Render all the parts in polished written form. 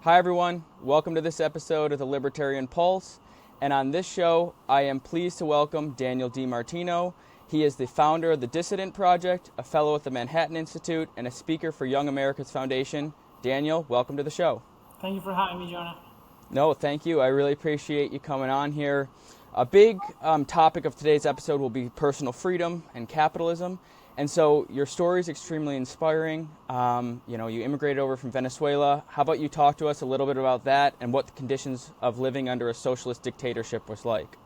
Hi everyone, welcome to this episode of the Libertarian Pulse. And on this show, I am pleased to welcome Daniel DiMartino. He is the founder of the Dissident Project, a fellow at the Manhattan Institute, and a speaker for Young America's Foundation. Daniel, welcome to the show. Thank you for having me, Jonah. No, thank you. I really appreciate you coming on here. A big topic of today's episode will be personal freedom and capitalism. And so your story is extremely inspiring. You immigrated over from Venezuela. How about you talk to us a little bit about that and what the conditions of living under a socialist dictatorship was like?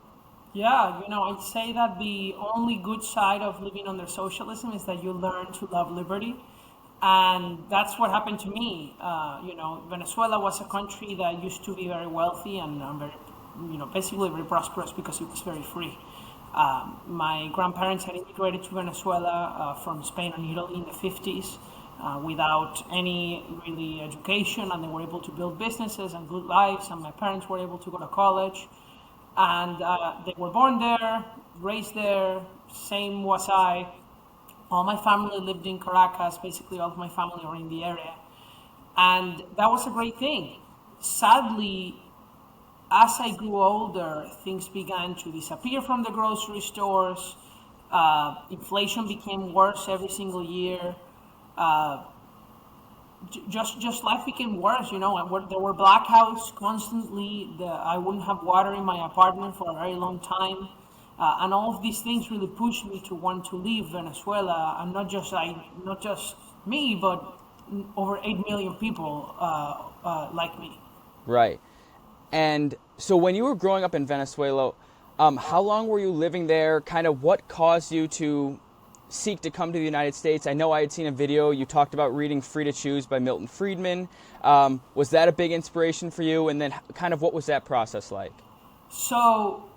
Yeah, I'd say that the only good side of living under socialism is that you learn to love liberty. And that's what happened to me. Venezuela was a country that used to be very wealthy and basically very prosperous because it was very free. My grandparents had immigrated to Venezuela from Spain and Italy in the 50s without any really education, and they were able to build businesses and good lives, and my parents were able to go to college. And they were born there, raised there, same was I. All my family lived in Caracas, basically all of my family are in the area. And that was a great thing. Sadly, as I grew older, things began to disappear from the grocery stores. Inflation became worse every single year. Just life became worse. There were blackouts constantly. I wouldn't have water in my apartment for a very long time. And all of these things really pushed me to want to leave Venezuela, and not just me, but over 8 million people like me. Right. And so when you were growing up in Venezuela, how long were you living there? Kind of what caused you to seek to come to the United States? I know I had seen a video, you talked about reading Free to Choose by Milton Friedman. Was that a big inspiration for you? And then kind of what was that process like? So,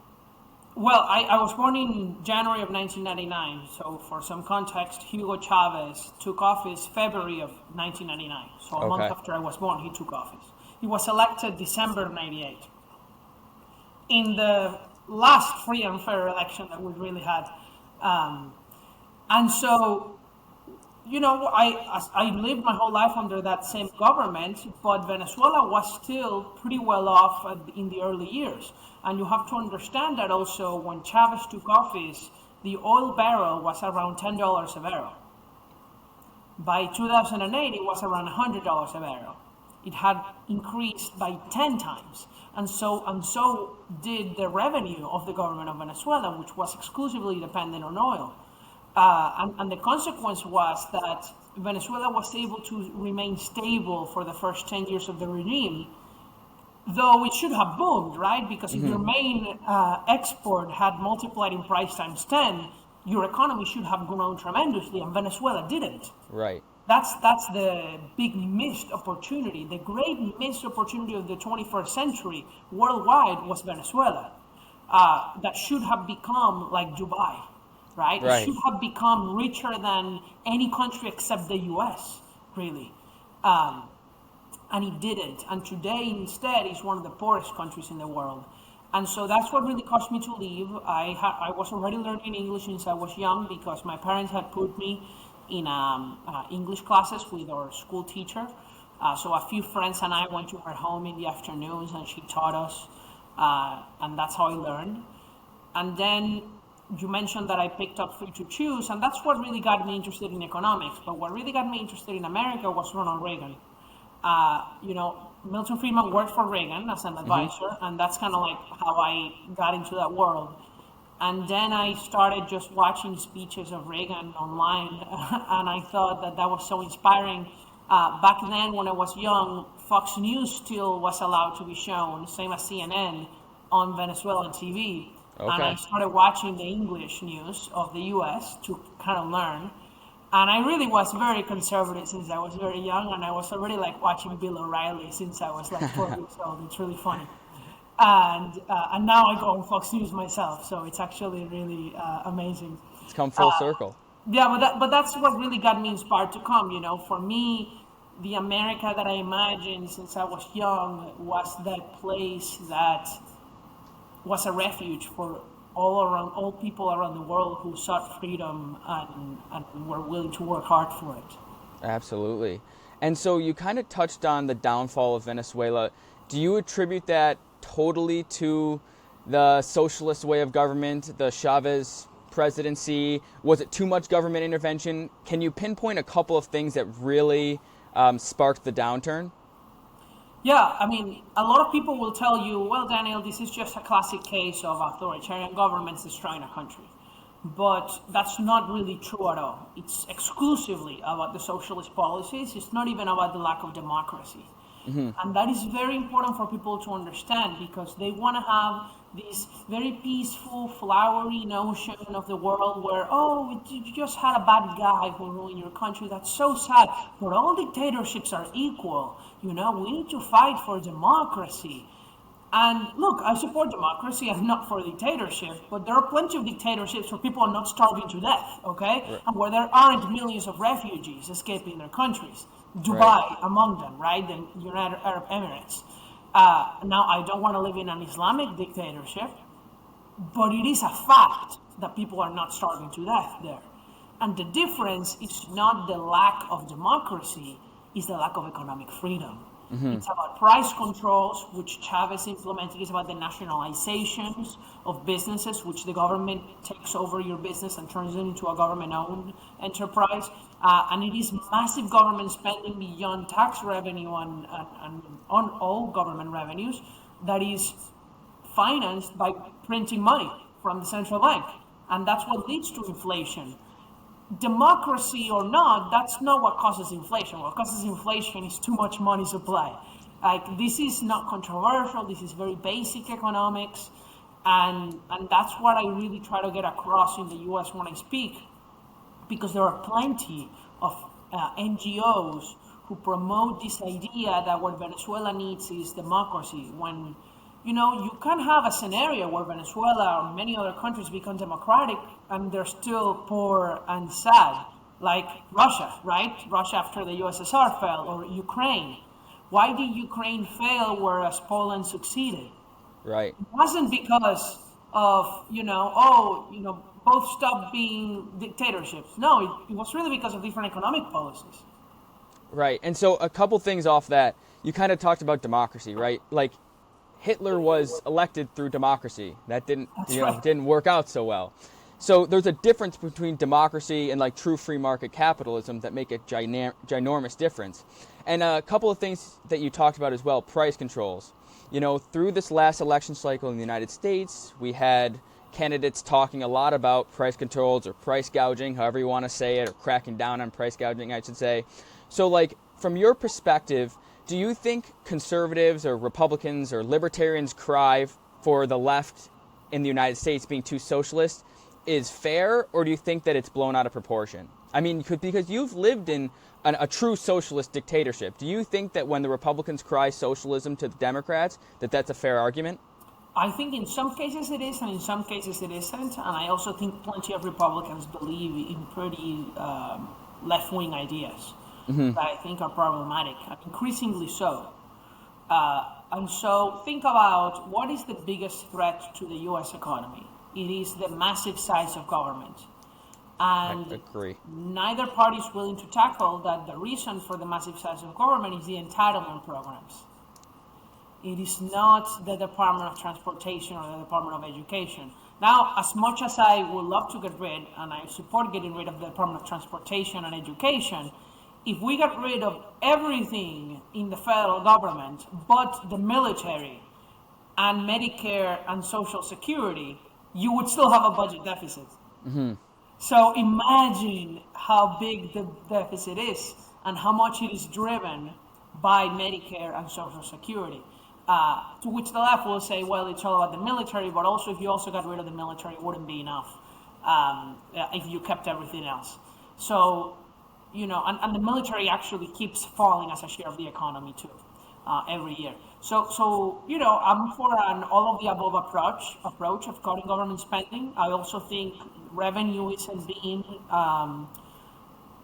I was born in January of 1999. So for some context, Hugo Chavez took office February of 1999. So a month after I was born, he took office. He was elected December of 98. In the last free and fair election that we really had. And so, I lived my whole life under that same government, but Venezuela was still pretty well off in the early years. And you have to understand that also when Chavez took office, the oil barrel was around $10 a barrel. By 2008, it was around $100 a barrel. It had increased by 10 times. And so did the revenue of the government of Venezuela, which was exclusively dependent on oil. And the consequence was that Venezuela was able to remain stable for the first 10 years of the regime, though it should have boomed, right? Because if your main export had multiplied in price times 10, your economy should have grown tremendously, and Venezuela didn't. Right. That's the big missed opportunity. The great missed opportunity of the 21st century worldwide was Venezuela. That should have become like Dubai, right? It should have become richer than any country except the US, really. And it didn't. And today, instead, it's one of the poorest countries in the world. And so that's what really caused me to leave. I was already learning English since I was young because my parents had put me in English classes with our school teacher. So a few friends and I went to her home in the afternoons and she taught us. And that's how I learned. And then you mentioned that I picked up Free to Choose, and that's what really got me interested in economics. But what really got me interested in America was Ronald Reagan. Milton Friedman worked for Reagan as an advisor, and that's kind of like how I got into that world. And then I started just watching speeches of Reagan online, and I thought that was so inspiring. Back then, when I was young, Fox News still was allowed to be shown, same as CNN, on Venezuelan TV. Okay. And I started watching the English news of the US to kind of learn. And I really was very conservative since I was very young, and I was already like watching Bill O'Reilly since I was like 4 years old. It's really funny. And now I go on Fox News myself, so it's actually really amazing. It's come full circle. Yeah, but that's what really got me inspired to come. For me, the America that I imagined since I was young was that place that was a refuge for all people around the world who sought freedom and were willing to work hard for it. Absolutely. And so you kind of touched on the downfall of Venezuela. Do you attribute that totally to the socialist way of government, the Chavez presidency? Was it too much government intervention? Can you pinpoint a couple of things that really sparked the downturn? Yeah, I mean, a lot of people will tell you, well, Daniel, this is just a classic case of authoritarian governments destroying a country. But that's not really true at all. It's exclusively about the socialist policies. It's not even about the lack of democracy. And that is very important for people to understand because they want to have this very peaceful, flowery notion of the world where, oh, you just had a bad guy who ruined your country. That's so sad. But all dictatorships are equal. You know, we need to fight for democracy. And look, I support democracy. I'm not for dictatorship, but there are plenty of dictatorships where people are not starving to death, okay? Right. And where there aren't millions of refugees escaping their countries. Dubai Right. among them, right? The United Arab Emirates. Now, I don't want to live in an Islamic dictatorship, but it is a fact that people are not starving to death there. And the difference is not the lack of democracy, it's the lack of economic freedom. It's about price controls, which Chavez implemented. It's about the nationalizations of businesses, which the government takes over your business and turns it into a government-owned enterprise. And it is massive government spending beyond tax revenue and on all government revenues that is financed by printing money from the central bank. And that's what leads to inflation. Democracy or not, that's not what causes inflation. What causes inflation is too much money supply. Like, this is not controversial. This is very basic economics. And that's what I really try to get across in the US when I speak, because there are plenty of NGOs who promote this idea that what Venezuela needs is democracy. When, you know, you can have a scenario where Venezuela or many other countries become democratic and they're still poor and sad, like Russia, right? Russia after the USSR fell, or Ukraine. Why did Ukraine fail whereas Poland succeeded? Right. It wasn't because of, both stopped being dictatorships. No, it was really because of different economic policies. Right. And so a couple things off that. You kind of talked about democracy, right? Like, Hitler was elected through democracy. That didn't work out so well. So there's a difference between democracy and like true free market capitalism that make a ginormous difference. And a couple of things that you talked about as well, price controls. You know, through this last election cycle in the United States, we had candidates talking a lot about price controls or price gouging, however you want to say it, or cracking down on price gouging, I should say. So like, from your perspective, do you think conservatives or Republicans or libertarians' cry for the left in the United States being too socialist is fair, or do you think that it's blown out of proportion? I mean, because you've lived in a true socialist dictatorship. Do you think that when the Republicans cry socialism to the Democrats, that that's a fair argument? I think in some cases it is, and in some cases it isn't. And I also think plenty of Republicans believe in pretty left-wing ideas that I think are problematic, and increasingly so. And so think about what is the biggest threat to the U.S. economy. It is the massive size of government. And I agree. Neither party is willing to tackle that the reason for the massive size of government is the entitlement programs. It is not the Department of Transportation or the Department of Education. Now, as much as I would love to get rid, and I support getting rid of the Department of Transportation and Education, if we get rid of everything in the federal government but the military and Medicare and Social Security, you would still have a budget deficit. So imagine how big the deficit is and how much it is driven by Medicare and Social Security. To which the left will say, well, it's all about the military, but also if you also got rid of the military, it wouldn't be enough if you kept everything else. So, and the military actually keeps falling as a share of the economy too, every year. So I'm for an all-of-the-above approach of cutting government spending. I also think revenue isn't being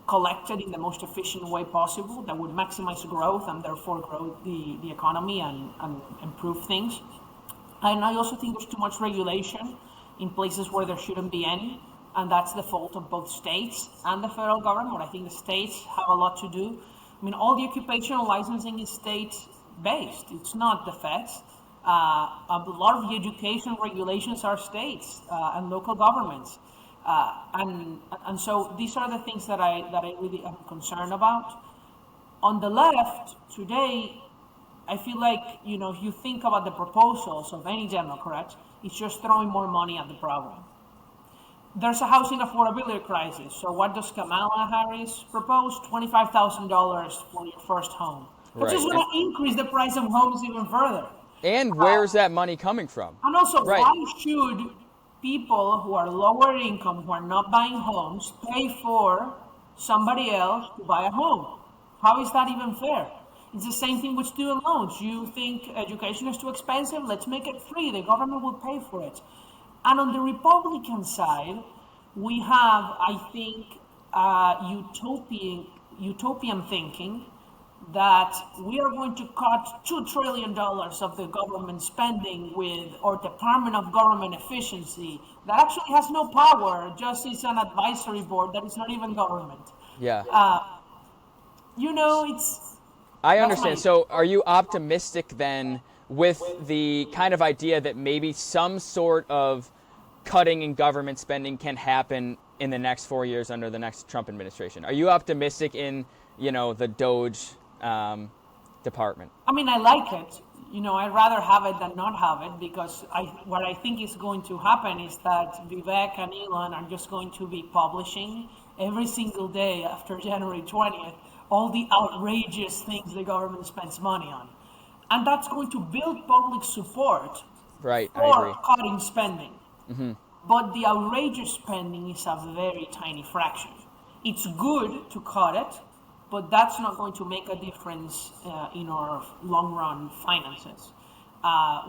collected in the most efficient way possible that would maximize growth and therefore grow the economy and improve things. And I also think there's too much regulation in places where there shouldn't be any, and that's the fault of both states and the federal government. I think the states have a lot to do I mean, all the occupational licensing is state-based. It's not the feds. A lot of the education regulations are states and local governments, and so these are the things that I really am concerned about. On the left today, I feel like, if you think about the proposals of any Democrat, it's just throwing more money at the problem. There's a housing affordability crisis. So what does Kamala Harris propose? $25,000 for your first home, which Right. is going to increase the price of homes even further. And where's that money coming from? And also, Right. why should people who are lower income, who are not buying homes, pay for somebody else to buy a home? How is that even fair? It's the same thing with student loans. You think education is too expensive? Let's make it free. The government will pay for it. And on the Republican side, we have, I think, utopian thinking that we are going to cut $2 trillion of the government spending with our Department of Government Efficiency that actually has no power, just is an advisory board that is not even government. Yeah. It's... I that's understand. my- So are you optimistic then with the kind of idea that maybe some sort of cutting in government spending can happen in the next 4 years under the next Trump administration? Are you optimistic in, the Doge department? I mean, I like it. I'd rather have it than not have it, because what I think is going to happen is that Vivek and Elon are just going to be publishing every single day after January 20th all the outrageous things the government spends money on. And that's going to build public support Right, I for agree. cutting spending. But the outrageous spending is a very tiny fraction. It's good to cut it, but that's not going to make a difference in our long-run finances.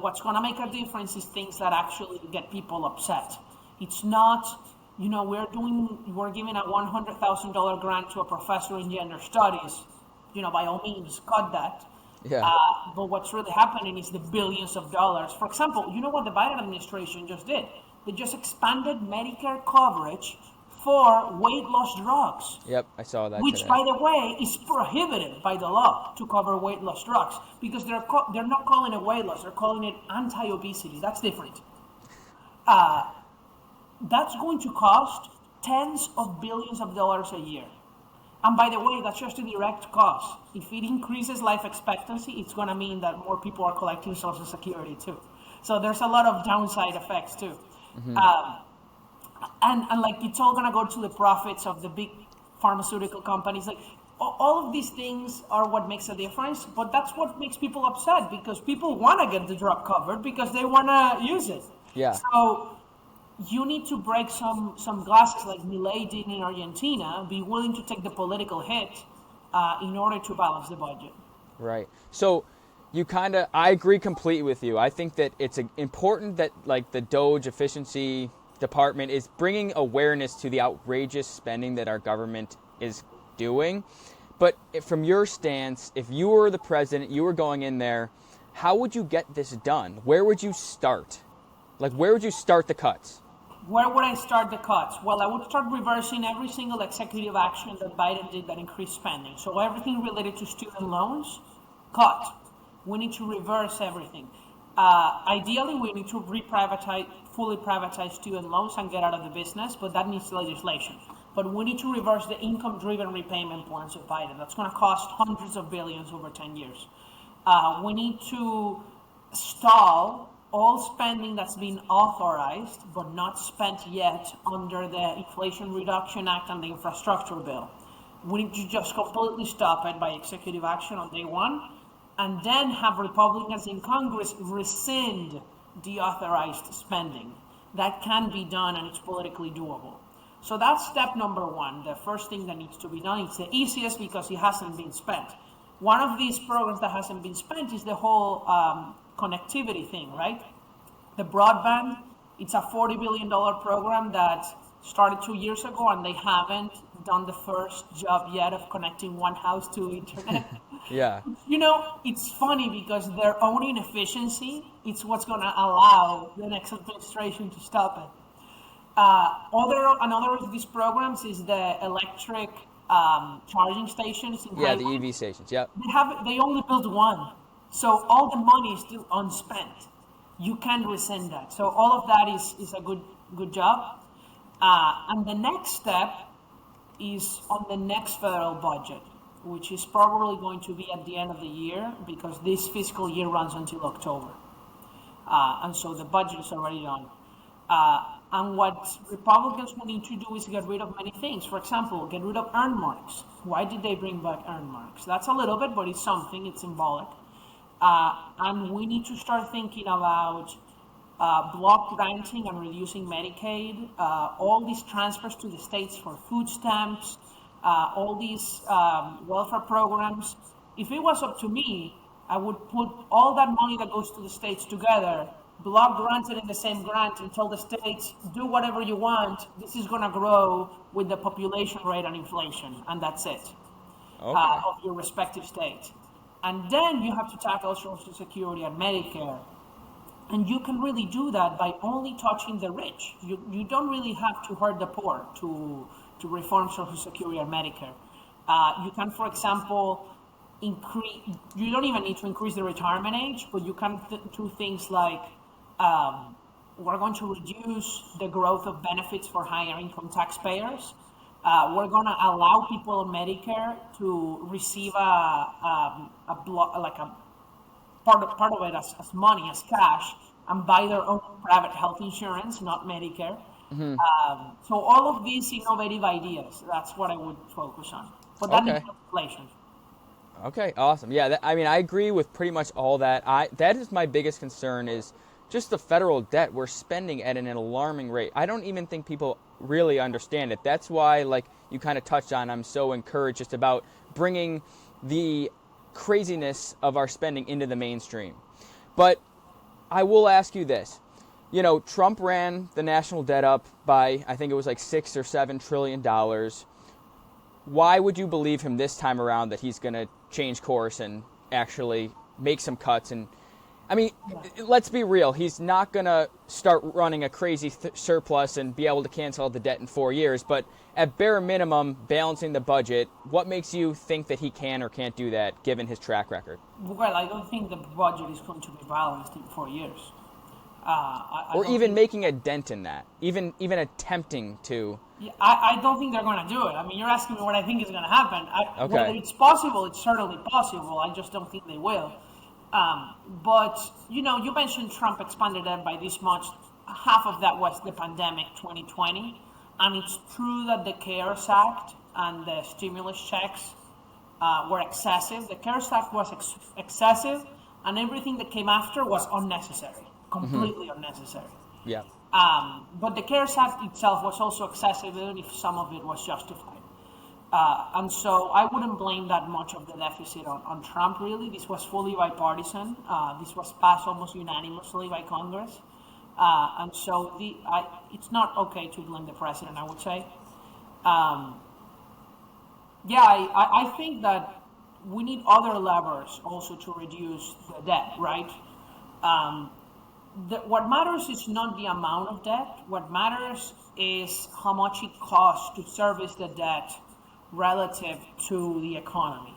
What's going to make a difference is things that actually get people upset. It's not, we're giving a $100,000 grant to a professor in gender studies. By all means, cut that. Yeah. But what's really happening is the billions of dollars. For example, you know what the Biden administration just did? They just expanded Medicare coverage for weight loss drugs. Yep, I saw that Which, today. by the way, is prohibited by the law to cover weight loss drugs, because they're not calling it weight loss, they're calling it anti-obesity. That's different. That's going to cost tens of billions of dollars a year. And by the way, that's just a direct cost. If it increases life expectancy, it's going to mean that more people are collecting Social Security too. So there's a lot of downside effects too. And like, it's all going to go to the profits of the big pharmaceutical companies. Like, all of these things are what makes a difference, but that's what makes people upset, because people want to get the drug covered because they want to use it. Yeah. So you need to break some glasses like Milei did in Argentina, be willing to take the political hit in order to balance the budget. Right. So I agree completely with you. I think that it's important that the Doge efficiency department is bringing awareness to the outrageous spending that our government is doing. But from your stance, if you were the president, you were going in there, how would you get this done? Where would you start? Where would you start the cuts? Where would I start the cuts? Well, I would start reversing every single executive action that Biden did that increased spending. So everything related to student loans, cut. We need to reverse everything. Ideally, we need to fully privatize student loans and get out of the business, but that needs legislation. But we need to reverse the income-driven repayment plans of Biden. That's going to cost hundreds of billions over 10 years. We need to stall all spending that's been authorized but not spent yet under the Inflation Reduction Act and the Infrastructure Bill. We need to just completely stop it by executive action on day one, and then have Republicans in Congress rescind deauthorized spending. That can be done, and it's politically doable. So that's step number one, the first thing that needs to be done. It's the easiest because it hasn't been spent. One of these programs that hasn't been spent is the whole connectivity thing, right? The broadband, it's a $40 billion program that started 2 years ago, and they haven't done the first job yet of connecting one house to internet. Yeah. It's funny because their own inefficiency, it's what's going to allow the next administration to stop it. Another of these programs is the electric charging stations in Yeah, the highways. EV stations. Yep. They only built one, so all the money is still unspent. You can't rescind that. So all of that is a good job. And the next step is on the next federal budget, which is probably going to be at the end of the year because this fiscal year runs until October. And so the budget is already done. And what Republicans will need to do is get rid of many things. For example, get rid of earned marks. Why did they bring back earned marks? That's a little bit, but it's something, it's symbolic. And we need to start thinking about block granting and reducing Medicaid, all these transfers to the states for food stamps, all these welfare programs. If it was up to me, I would put all that money that goes to the states together, block granted in the same grant, and tell the states, do whatever you want. This is going to grow with the population rate and inflation, and that's it, of your respective state. And then you have to tackle Social Security and Medicare. And you can really do that by only touching the rich. You don't really have to hurt the poor to reform Social Security and Medicare. You can, for example, you don't even need to increase the retirement age, but you can do things like we're going to reduce the growth of benefits for higher income taxpayers. We're going to allow people on Medicare to receive part of it as money, as cash, and buy their own private health insurance, not Medicare. So all of these innovative ideas, that's what I would focus on. But that needs legislation. Okay, awesome. Yeah, I mean, I agree with pretty much all that. That is my biggest concern is just the federal debt. We're spending at an alarming rate. I don't even think people really understand it. That's why, like you kind of touched on, I'm so encouraged just about bringing the craziness of our spending into the mainstream. But I will ask you this. You know, Trump ran the national debt up by, I think it was like $6 or $7 trillion. Why would you believe him this time around that he's going to change course and actually make some cuts? And I mean, let's be real. He's not going to start running a crazy surplus and be able to cancel out the debt in 4 years. But at bare minimum, balancing the budget, what makes you think that he can or can't do that given his track record? Well, I don't think the budget is going to be balanced in 4 years. Or even making a dent in that, even attempting to. Yeah, I don't think they're going to do it. I mean, you're asking me what I think is going to happen. Whether it's possible, it's certainly possible. I just don't think they will. But, you know, you mentioned Trump expanded it by this much. Half of that was the pandemic 2020. And it's true that the CARES Act and the stimulus checks were excessive. The CARES Act was excessive, and everything that came after was unnecessary. Completely unnecessary. Yeah. But the CARES Act itself was also excessive, even if some of it was justified. And so I wouldn't blame that much of the deficit on Trump, really. This was fully bipartisan. This was passed almost unanimously by Congress. And so it's not okay to blame the president, I would say. I think that we need other levers also to reduce the debt, right? What matters is not the amount of debt. What matters is how much it costs to service the debt relative to the economy.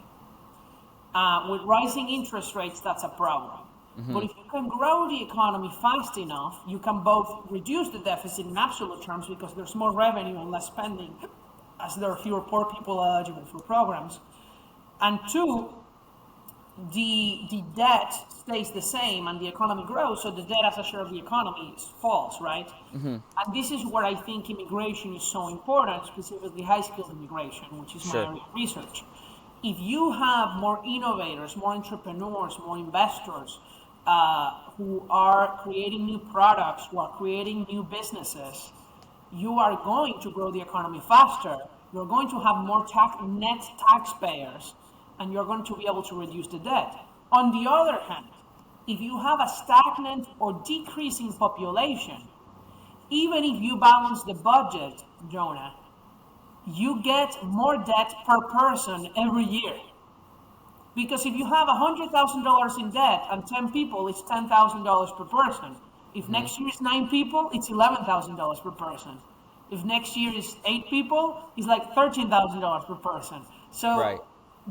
With rising interest rates, that's a problem. But if you can grow the economy fast enough, you can both reduce the deficit in absolute terms because there's more revenue and less spending as there are fewer poor people eligible for programs. And two, the debt stays the same and the economy grows, so the debt as a share of the economy falls, right? And this is where I think immigration is so important, specifically high-skilled immigration, which is my area of research. If you have more innovators, more entrepreneurs, more investors who are creating new products, who are creating new businesses, you are going to grow the economy faster. You're going to have more net taxpayers, and you're going to be able to reduce the debt. On the other hand, if you have a stagnant or decreasing population, even if you balance the budget, Jonah, you get more debt per person every year. Because if you have $100,000 in debt and 10 people, it's $10,000 per person. If next year is 9 people, it's $11,000 per person. If next year is 8 people, it's like $13,000 per person. So Right.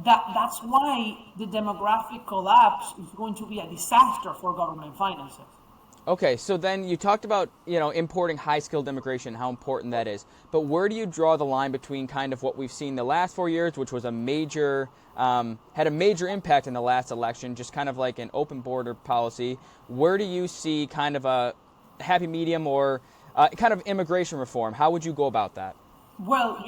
that's why the demographic collapse is going to be a disaster for government finances. Okay, so then you talked about, importing high-skilled immigration, how important that is. But where do you draw the line between kind of what we've seen the last 4 years, which was had a major impact in the last election, just kind of like an open border policy? Where do you see kind of a happy medium or kind of immigration reform? How would you go about that? Well,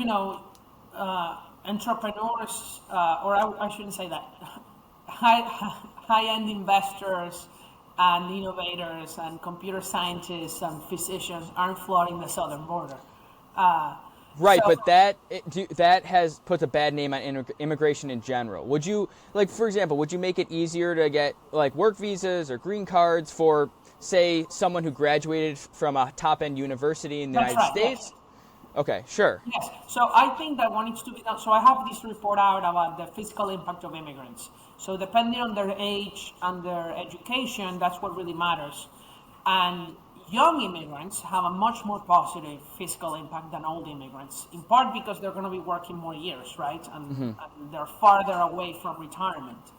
entrepreneurs, or I shouldn't say that, high-end investors and innovators and computer scientists and physicians aren't flooding the southern border. Right, So but that has puts a bad name on immigration in general. Would you, like, for example, would you make it easier to get like work visas or green cards for, say, someone who graduated from a top-end university in the that's United right. States? Yes. Okay, sure. Yes. So I think that one needs to be done. So I have this report out about the fiscal impact of immigrants. So depending on their age and their education, that's what really matters. And young immigrants have a much more positive fiscal impact than old immigrants, in part because they're going to be working more years, right? And they're farther away from retirement.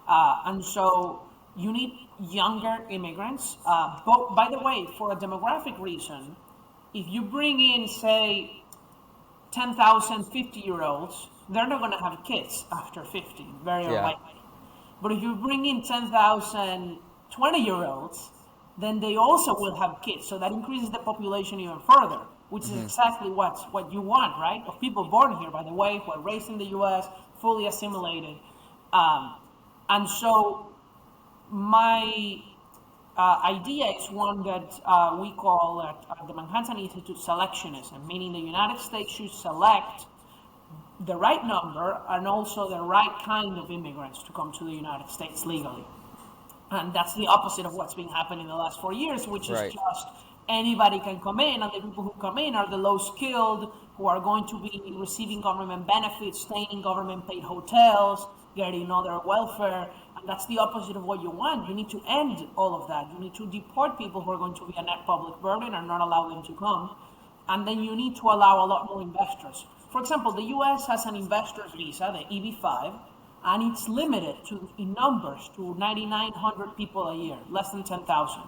And so you need younger immigrants. But by the way, for a demographic reason, if you bring in, say, 10,000 50-year-olds, they're not going to have kids after 50, very Yeah. unlikely. But if you bring in 10,000 20-year-olds, then they also will have kids. So that increases the population even further, which is exactly what you want, right? Of people born here, by the way, who are raised in the US, fully assimilated. And so my idea is one that we call at the Manhattan Institute selectionism, meaning the United States should select the right number and also the right kind of immigrants to come to the United States legally. And that's the opposite of what's been happening in the last 4 years, which is Right. just anybody can come in, and the people who come in are the low skilled, who are going to be receiving government benefits, staying in government paid hotels, getting other welfare. And that's the opposite of what you want. You need to end all of that. You need to deport people who are going to be a net public burden and not allow them to come. And then you need to allow a lot more investors. For example, the US has an investor's visa, the EB-5, and it's limited in numbers to 9,900 people a year, less than 10,000.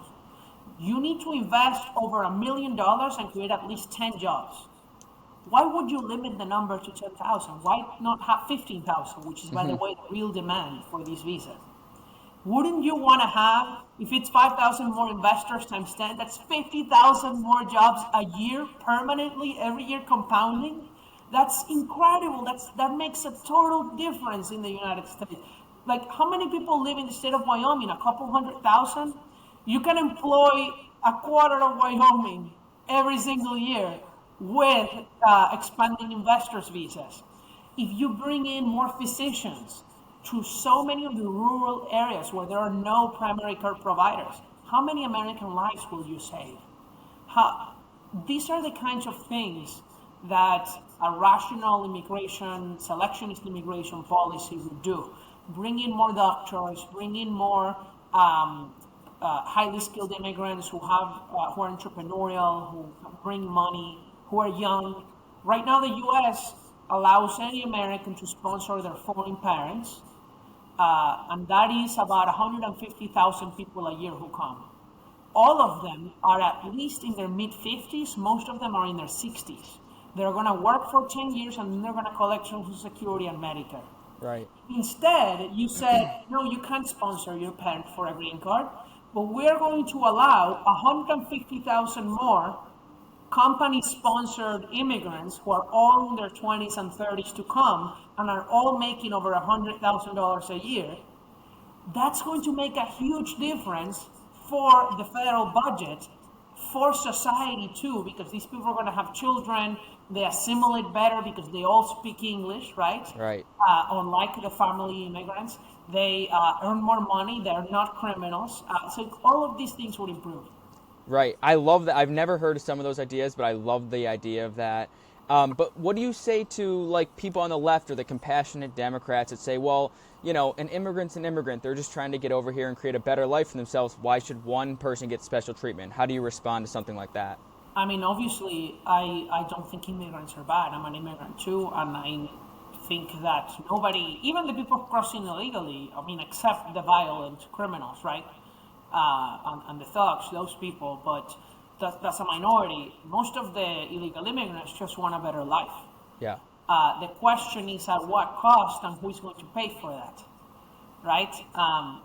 You need to invest over $1 million and create at least 10 jobs. Why would you limit the number to 10,000? Why not have 15,000, which is, by the way, the real demand for these visas? Wouldn't you want to have, if it's 5,000 more investors times 10, that's 50,000 more jobs a year permanently, every year compounding? That's incredible. That makes a total difference in the United States. Like, how many people live in the state of Wyoming? A couple 100,000? You can employ a quarter of Wyoming every single year with expanding investors' visas. If you bring in more physicians to so many of the rural areas where there are no primary care providers, how many American lives will you save? These are the kinds of things that a rational immigration, selectionist immigration policy would do. Bring in more doctors, bring in more highly skilled immigrants who are entrepreneurial, who bring money, who are young. Right now, the U.S. allows any American to sponsor their foreign parents, and that is about 150,000 people a year who come. All of them are at least in their mid-50s. Most of them are in their 60s. They're going to work for 10 years and then they're going to collect Social Security and Medicare. Right. Instead, you said, no, you can't sponsor your parent for a green card, but we're going to allow 150,000 more company-sponsored immigrants who are all in their 20s and 30s to come and are all making over $100,000 a year. That's going to make a huge difference for the federal budget, for society too, because these people are going to have children, they assimilate better because they all speak English, right? Right. Unlike the family immigrants, they earn more money, they're not criminals. So all of these things would improve. Right. I love that. I've never heard of some of those ideas, but I love the idea of that. But what do you say to like people on the left or the compassionate Democrats that say, well, an immigrant's an immigrant. They're just trying to get over here and create a better life for themselves. Why should one person get special treatment? How do you respond to something like that? I mean, obviously, I don't think immigrants are bad. I'm an immigrant too, and I think that nobody, even the people crossing illegally, I mean, except the violent criminals, right? And the thugs, those people, but that's a minority. Most of the illegal immigrants just want a better life. Yeah. The question is at what cost and who's going to pay for that, right?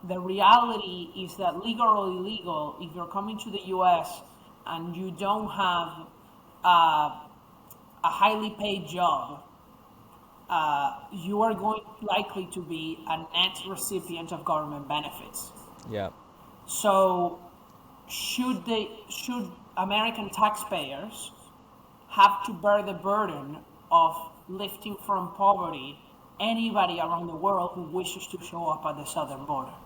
The reality is that legal or illegal, if you're coming to the US and you don't have a highly paid job, you are going likely to be a net recipient of government benefits. Yeah. So should American taxpayers have to bear the burden of lifting from poverty anybody around the world who wishes to show up at the southern border?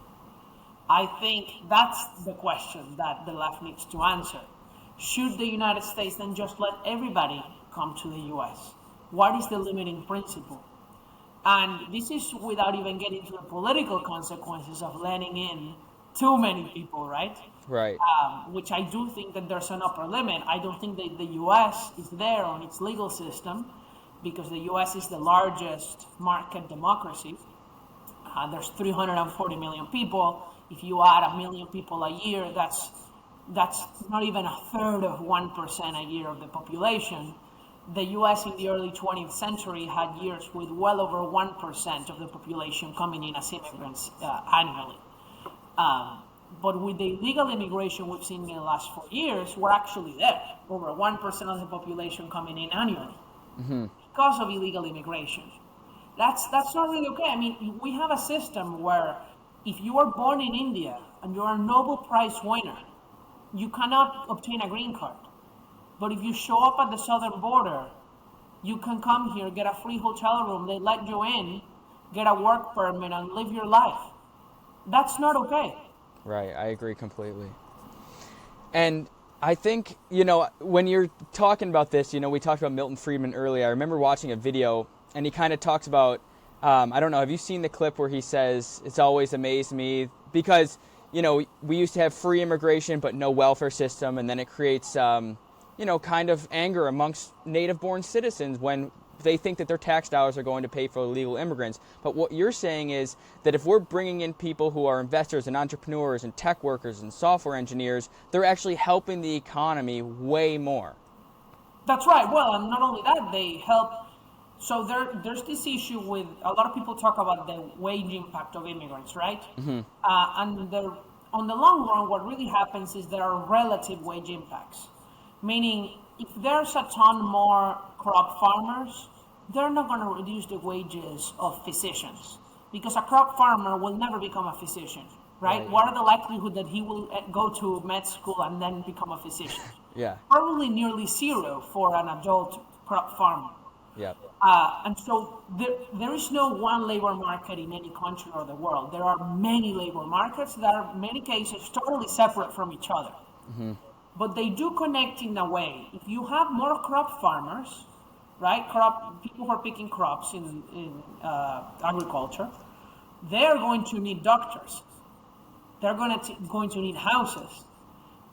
I think that's the question that the left needs to answer. Should the United States then just let everybody come to the US? What is the limiting principle? And this is without even getting to the political consequences of letting in too many people, right? Right. Which I do think that there's an upper limit. I don't think that the US is there on its legal system because the US is the largest market democracy. There's 340 million people. If you add 1 million people a year, that's not even a third of 1% a year of the population. The US in the early 20th century had years with well over 1% of the population coming in as immigrants annually. But with the illegal immigration we've seen in the last 4 years, we're actually there, over 1% of the population coming in annually because of illegal immigration. That's not really okay. I mean, we have a system where if you are born in India and you're a Nobel Prize winner, you cannot obtain a green card. But if you show up at the southern border, you can come here, get a free hotel room, they let you in, get a work permit, and live your life. That's not okay. Right, I agree completely. And I think, when you're talking about this, we talked about Milton Friedman earlier. I remember watching a video, and he kind of talks about, I don't know, have you seen the clip where he says, it's always amazed me, because, we used to have free immigration but no welfare system, and then it creates, kind of anger amongst native-born citizens when they think that their tax dollars are going to pay for illegal immigrants. But what you're saying is that if we're bringing in people who are investors and entrepreneurs and tech workers and software engineers, they're actually helping the economy way more. That's right. Well, and not only that, they help. So there's this issue with a lot of people talk about the wage impact of immigrants, right? And on the long run, what really happens is there are relative wage impacts, meaning if there's a ton more crop farmers, they're not going to reduce the wages of physicians because a crop farmer will never become a physician, right? What are the likelihood that he will go to med school and then become a physician? Yeah. Probably nearly zero for an adult crop farmer. Yeah. And so there is no one labor market in any country or the world. There are many labor markets that are in many cases totally separate from each other. But they do connect in a way. If you have more crop farmers, right, people who are picking crops in agriculture, they're going to need doctors. They're going to need houses.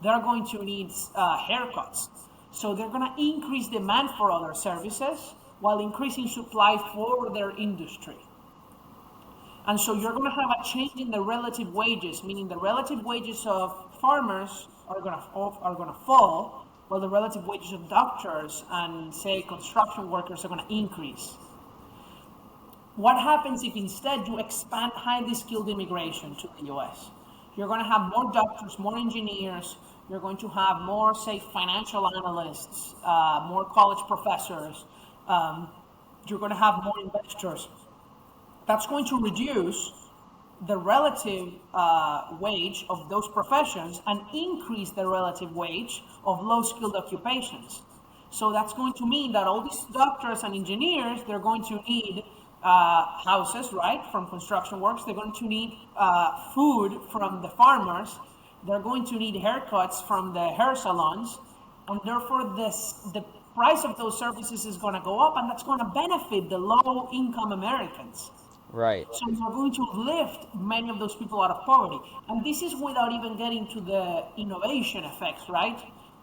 They're going to need haircuts. So they're going to increase demand for other services while increasing supply for their industry. And so you're going to have a change in the relative wages, meaning the relative wages of farmers are going to fall, while the relative wages of doctors and, say, construction workers are going to increase. What happens if instead you expand highly skilled immigration to the US? You're going to have more doctors, more engineers. You're going to have more, say, financial analysts, more college professors. You're going to have more investors. That's going to reduce the relative wage of those professions and increase the relative wage of low-skilled occupations. So that's going to mean that all these doctors and engineers, they're going to need houses, right, from construction works. They're going to need food from the farmers. They're going to need haircuts from the hair salons. And therefore, the price of those services is going to go up, and that's going to benefit the low-income Americans. Right. So we're going to lift many of those people out of poverty. And this is without even getting to the innovation effects, right?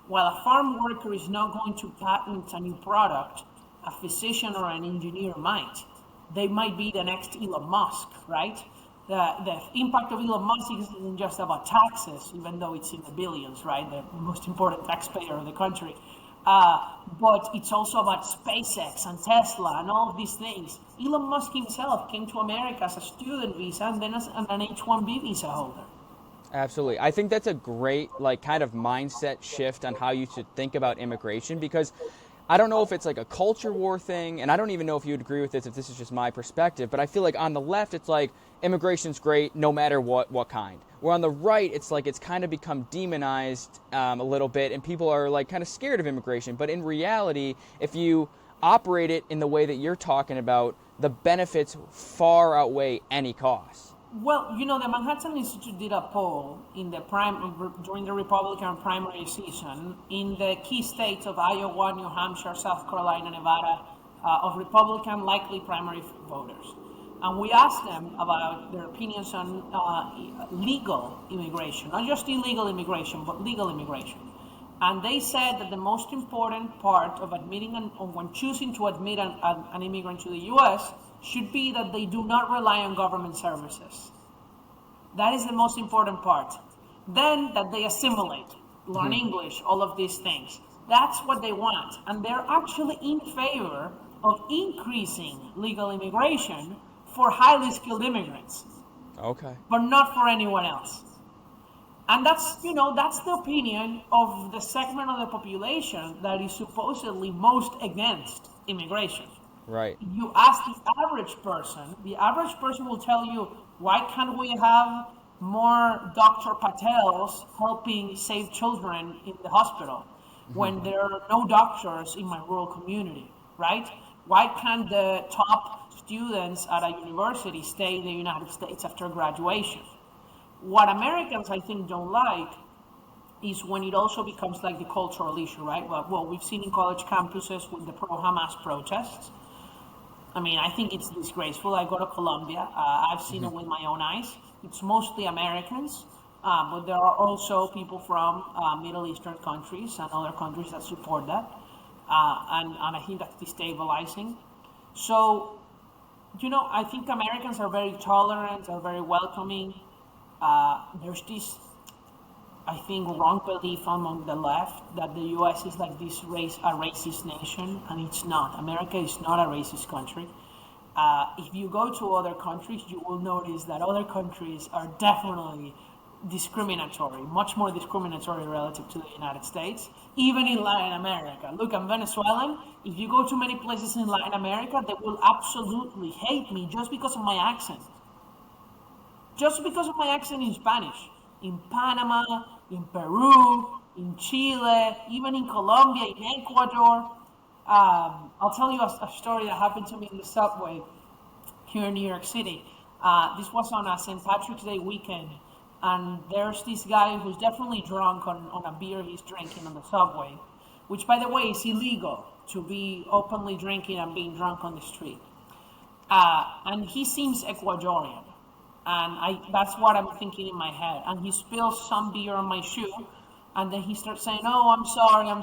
While a farm worker is not going to patent a new product, a physician or an engineer might. They might be the next Elon Musk, right? The impact of Elon Musk isn't just about taxes, even though it's in the billions, right? The most important taxpayer of the country. But it's also about SpaceX and Tesla and all of these things. Elon Musk himself came to America as a student visa and then as an H-1B visa holder. Absolutely. I think that's a great like kind of mindset shift on how you should think about immigration, because I don't know if it's like a culture war thing, and I don't even know if you'd agree with this if this is just my perspective, but I feel like on the left it's like immigration's great no matter what kind. Where on the right it's like it's kind of become demonized a little bit, and people are like kind of scared of immigration. But in reality, if you operate it in the way that you're talking about, the benefits far outweigh any costs. Well, the Manhattan Institute did a poll during the Republican primary season in the key states of Iowa, New Hampshire, South Carolina, Nevada, of Republican likely primary voters. And we asked them about their opinions on legal immigration, not just illegal immigration, but legal immigration. And they said that the most important part of when choosing to admit an immigrant to the U.S. should be that they do not rely on government services. That is the most important part. Then that they assimilate, learn English, all of these things. That's what they want. And they're actually in favor of increasing legal immigration for highly skilled immigrants, Okay. but not for anyone else. And that's the opinion of the segment of the population that is supposedly most against immigration. Right. You ask the average person will tell you, why can't we have more Dr. Patels helping save children in the hospital when there are no doctors in my rural community, right? Why can't the top students at a university stay in the United States after graduation? What Americans, I think, don't like is when it also becomes like the cultural issue, right? Well, we've seen in college campuses with the pro-Hamas protests. I mean, I think it's disgraceful. I go to Colombia. I've seen it with my own eyes. It's mostly Americans, but there are also people from Middle Eastern countries and other countries that support that. And I think that's destabilizing. So, I think Americans are very tolerant, are very welcoming. There's this, I think, wrong belief among the left that the U.S. is like a racist nation, and it's not. America is not a racist country. If you go to other countries, you will notice that other countries are definitely discriminatory, much more discriminatory relative to the United States, even in Latin America. Look, I'm Venezuelan. If you go to many places in Latin America, they will absolutely hate me just because of my accent. Just because of my accent in Spanish. In Panama, in Peru, in Chile, even in Colombia, in Ecuador. I'll tell you a story that happened to me in the subway here in New York City. This was on a St. Patrick's Day weekend, and there's this guy who's definitely drunk on a beer he's drinking on the subway, which, by the way, is illegal to be openly drinking and being drunk on the street. And he seems Ecuadorian. And that's what I'm thinking in my head. And he spills some beer on my shoe. And then he starts saying, "Oh, I'm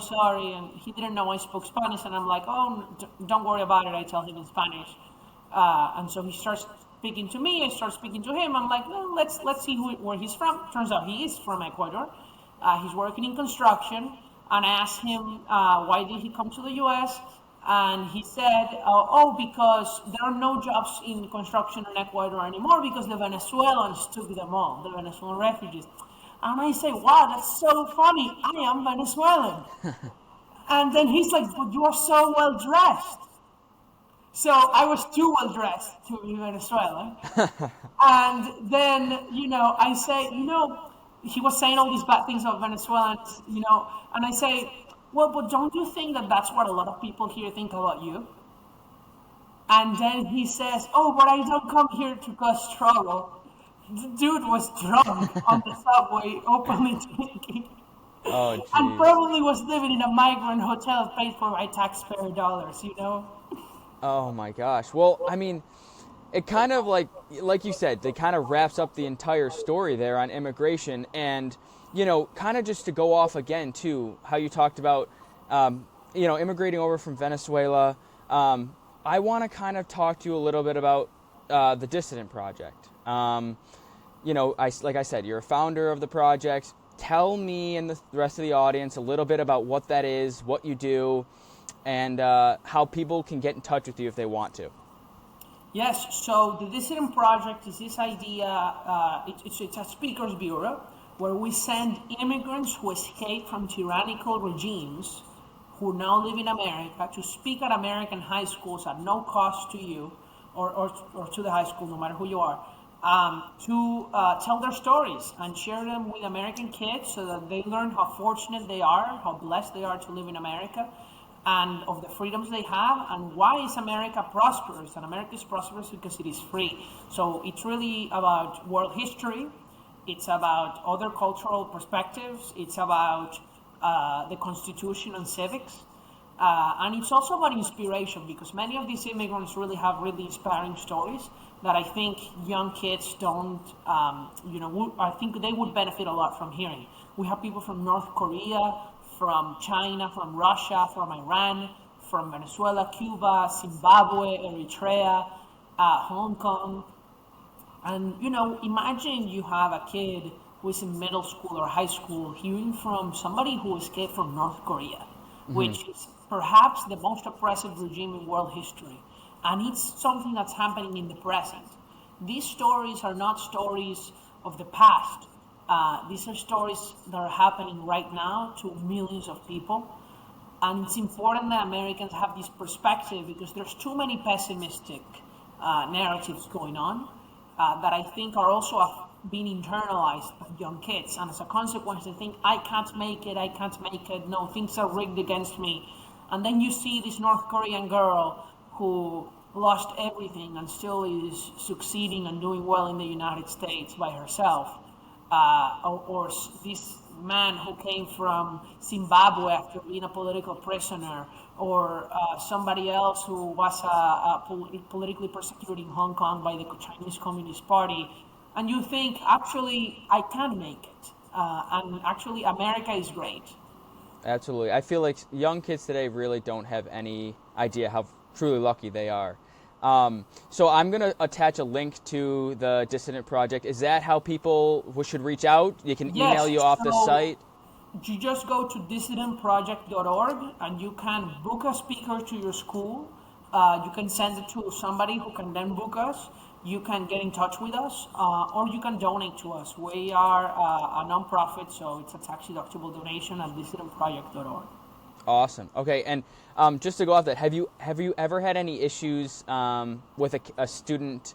sorry." And he didn't know I spoke Spanish. And I'm like, "Oh, don't worry about it." I tell him in Spanish. And so he starts speaking to me. I start speaking to him. I'm like, "Well, let's see where he's from." Turns out he is from Ecuador. He's working in construction. And I asked him, why did he come to the U.S.? And he said, because there are no jobs in construction in Ecuador anymore because the Venezuelans took them all, the Venezuelan refugees. And I say, wow, that's so funny. I am Venezuelan. And then he's like, but you are so well dressed. So I was too well dressed to be Venezuelan. And then, I say, he was saying all these bad things about Venezuelans, and I say, well, but don't you think that that's what a lot of people here think about you? And then he says, oh, but I don't come here to cause trouble. The dude was drunk on the subway, openly drinking. Oh, geez. And probably was living in a migrant hotel paid for by taxpayer dollars, Oh my gosh. Well, I mean, it kind of like you said, it kind of wraps up the entire story there on immigration. And kind of just to go off again too, how you talked about immigrating over from Venezuela. I want to kind of talk to you a little bit about the Dissident Project. Like I said, you're a founder of the project. Tell me and the rest of the audience a little bit about what that is, what you do, and how people can get in touch with you if they want to. Yes, so the Dissident Project is this idea, it's a speakers bureau where we send immigrants who escape from tyrannical regimes who now live in America to speak at American high schools at no cost to you or to the high school, no matter who you are, to tell their stories and share them with American kids so that they learn how fortunate they are, how blessed they are to live in America, and of the freedoms they have, and why is America prosperous. And America is prosperous because it is free. So it's really about world history, it's about other cultural perspectives, it's about the Constitution and civics, and it's also about inspiration, because many of these immigrants really have really inspiring stories that I think young kids don't, I think they would benefit a lot from hearing. We have people from North Korea, from China, from Russia, from Iran, from Venezuela, Cuba, Zimbabwe, Eritrea, Hong Kong. And, imagine you have a kid who is in middle school or high school hearing from somebody who escaped from North Korea, which is perhaps the most oppressive regime in world history. And it's something that's happening in the present. These stories are not stories of the past. These are stories that are happening right now to millions of people. And it's important that Americans have this perspective, because there's too many pessimistic narratives going on that I think are also being internalized by young kids. And as a consequence, they think, I can't make it, no, things are rigged against me. And then you see this North Korean girl who lost everything and still is succeeding and doing well in the United States by herself. Or this man who came from Zimbabwe after being a political prisoner, or somebody else who was politically persecuted in Hong Kong by the Chinese Communist Party. And you think, actually, I can make it. And actually, America is great. Absolutely. I feel like young kids today really don't have any idea how truly lucky they are. So I'm going to attach a link to the Dissident Project. Is that how people should reach out? You can email you off the site? You just go to dissidentproject.org and you can book a speaker to your school. You can send it to somebody who can then book us. You can get in touch with us, or you can donate to us. We are a nonprofit, so it's a tax-deductible donation at dissidentproject.org. Awesome. Okay, and just to go off that, have you ever had any issues with a student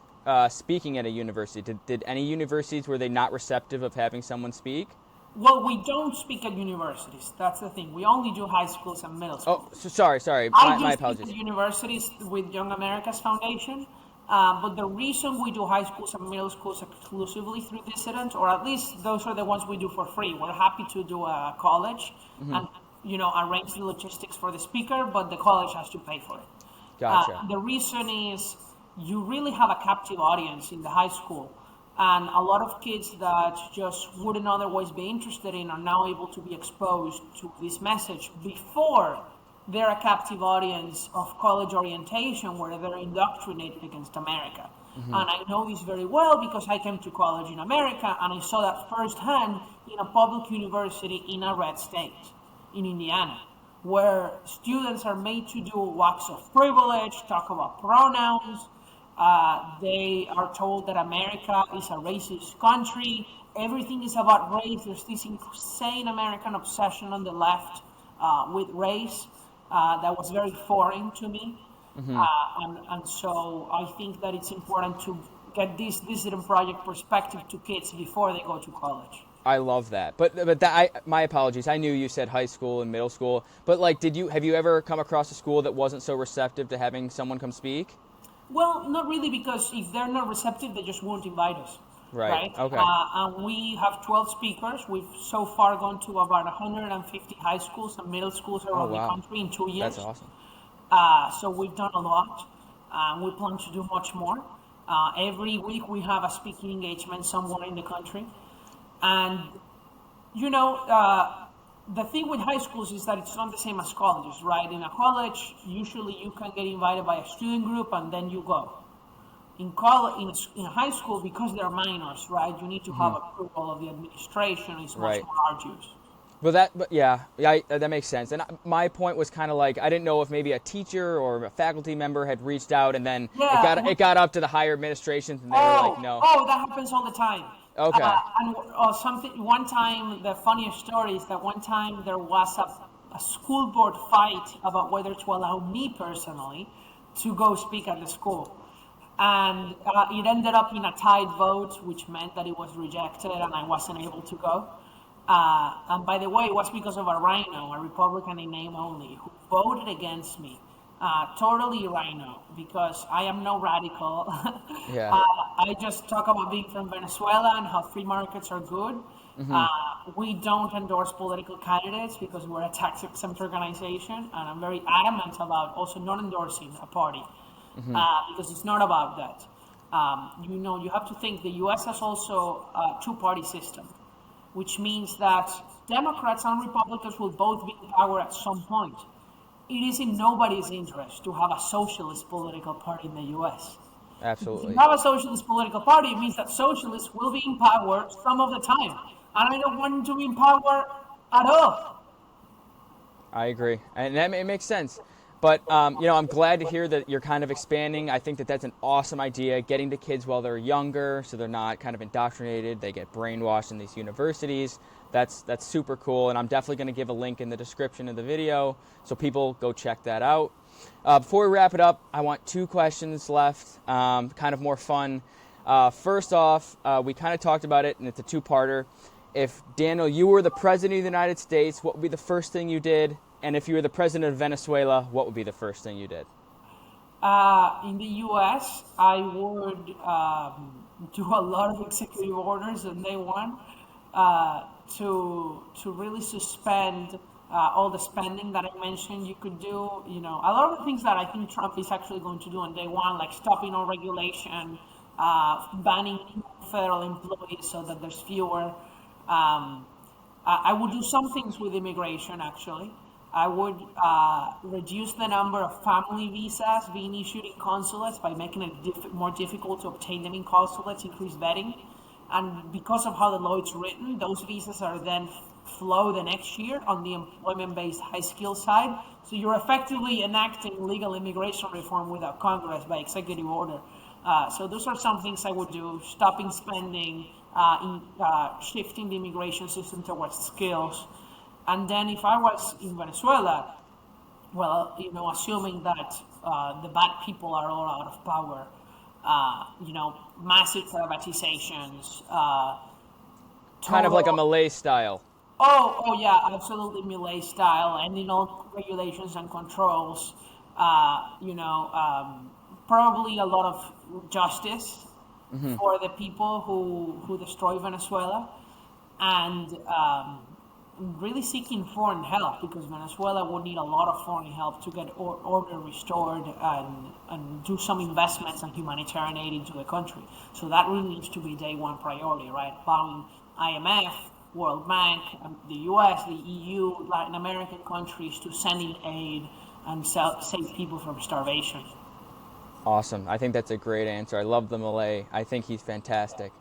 speaking at a university? Did any universities, were they not receptive of having someone speak? Well, we don't speak at universities. That's the thing. We only do high schools and middle schools. Oh, sorry. My apologies. I do speak at universities with Young America's Foundation. But the reason we do high schools and middle schools exclusively through Dissident, or at least those are the ones we do for free. We're happy to do a college and arrange the logistics for the speaker, but the college has to pay for it. Gotcha. The reason is you really have a captive audience in the high school, and a lot of kids that just wouldn't otherwise be interested in are now able to be exposed to this message before they're a captive audience of college orientation, where they're indoctrinated against America. And I know this very well because I came to college in America and I saw that firsthand in a public university in a red state, in Indiana, where students are made to do walks of privilege, talk about pronouns. They are told that America is a racist country. Everything is about race. There's this insane American obsession on the left with race. That was very foreign to me. And so I think that it's important to get this Dissident Project perspective to kids before they go to college. I love that. But my apologies. I knew you said high school and middle school. But have you ever come across a school that wasn't so receptive to having someone come speak? Well, not really, because if they're not receptive, they just won't invite us. Right. Okay. And we have 12 speakers. We've so far gone to about 150 high schools and middle schools around the country in 2 years. That's awesome. So we've done a lot. We plan to do much more. Every week we have a speaking engagement somewhere in the country. And, you know, the thing with high schools is that it's not the same as colleges, right? In a college, usually you can get invited by a student group and then you go. In college, in high school, because they're minors, right? You need to have approval of the administration. It's much Right. more arduous. But yeah, that makes sense. And my point was kind of like I didn't know if maybe a teacher or a faculty member had reached out, and then Yeah. it got up to the higher administrations, and they were like, no. That happens all the time. Okay. And something. One time, the funniest story is that one time there was a school board fight about whether to allow me personally to go speak at the school, and it ended up in a tied vote, which meant that it was rejected and I wasn't able to go. And by the way, it was because of a rhino, a Republican in name only, who voted against me. Totally rhino, because I am no radical. Yeah. I just talk about being from Venezuela and how free markets are good. We don't endorse political candidates because we're a tax-exempt organization, and I'm very adamant about also not endorsing a party because it's not about that. You have to think the U.S. has also a two-party system, which means that Democrats and Republicans will both be in power at some point. It is in nobody's interest to have a socialist political party in the U.S. If Absolutely. you have a socialist political party, it means that socialists will be in power some of the time. And I don't want to be in power at all. I agree, and it makes sense. But I'm glad to hear that you're kind of expanding. I think that that's an awesome idea, getting to kids while they're younger, so they're not kind of indoctrinated. They get brainwashed in these universities. That's super cool, and I'm definitely going to give a link in the description of the video, so people go check that out. Before we wrap it up, I want 2 questions left, kind of more fun. First off, we kind of talked about it, and it's a 2-parter. If, Daniel, you were the president of the United States, what would be the first thing you did? And if you were the president of Venezuela, what would be the first thing you did? In the U.S., I would do a lot of executive orders on day one to really suspend all the spending that I mentioned you could do. You know, a lot of the things that I think Trump is actually going to do on day one, like stopping all regulation, banning federal employees so that there's fewer. I would do some things with immigration, actually. I would reduce the number of family visas being issued in consulates by making it more difficult to obtain them in consulates, increase vetting. And because of how the law is written, those visas are then flow the next year on the employment-based high skill side. So you're effectively enacting legal immigration reform without Congress by executive order. So those are some things I would do: stopping spending, shifting the immigration system towards skills. And then if I was in Venezuela, well, assuming that the bad people are all out of power, massive privatizations. Kind of like a Malay style. Oh yeah, absolutely Milei style, ending all regulations and controls. Probably a lot of justice for the people who destroy Venezuela, and really seeking foreign help, because Venezuela would need a lot of foreign help to get order restored and do some investments and humanitarian aid into the country. So that really needs to be day one priority, right? Allowing IMF, World Bank, the US, the EU, Latin American countries to send in aid and save people from starvation. Awesome. I think that's a great answer. I love the Malay. I think he's fantastic.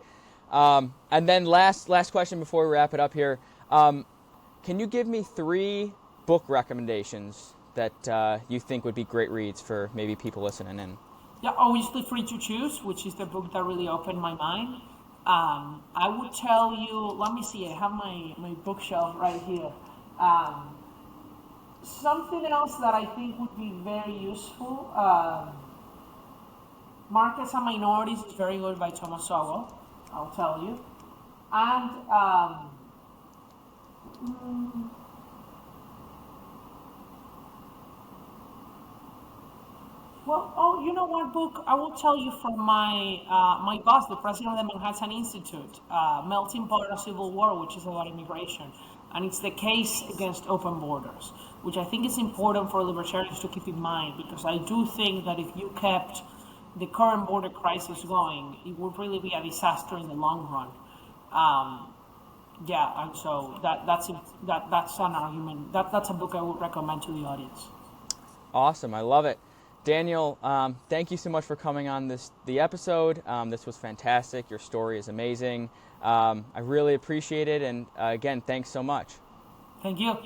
And then last question before we wrap it up here. Can you give me 3 book recommendations that you think would be great reads for maybe people listening in? Yeah, obviously Free to Choose, which is the book that really opened my mind. I would tell you, let me see, I have my bookshelf right here. Something else that I think would be very useful, Markets and Minorities is very good by Thomas Sowell, I'll tell you. And you know what book I will tell you from my boss, the president of the Manhattan Institute, Melting Pot: A Civil War, which is about immigration, and it's the case against open borders, which I think is important for libertarians to keep in mind, because I do think that if you kept the current border crisis going, it would really be a disaster in the long run. Yeah, and so that's an argument. That's a book I would recommend to the audience. Awesome, I love it. Daniel, thank you so much for coming on the episode. This was fantastic. Your story is amazing. I really appreciate it, and again, thanks so much. Thank you.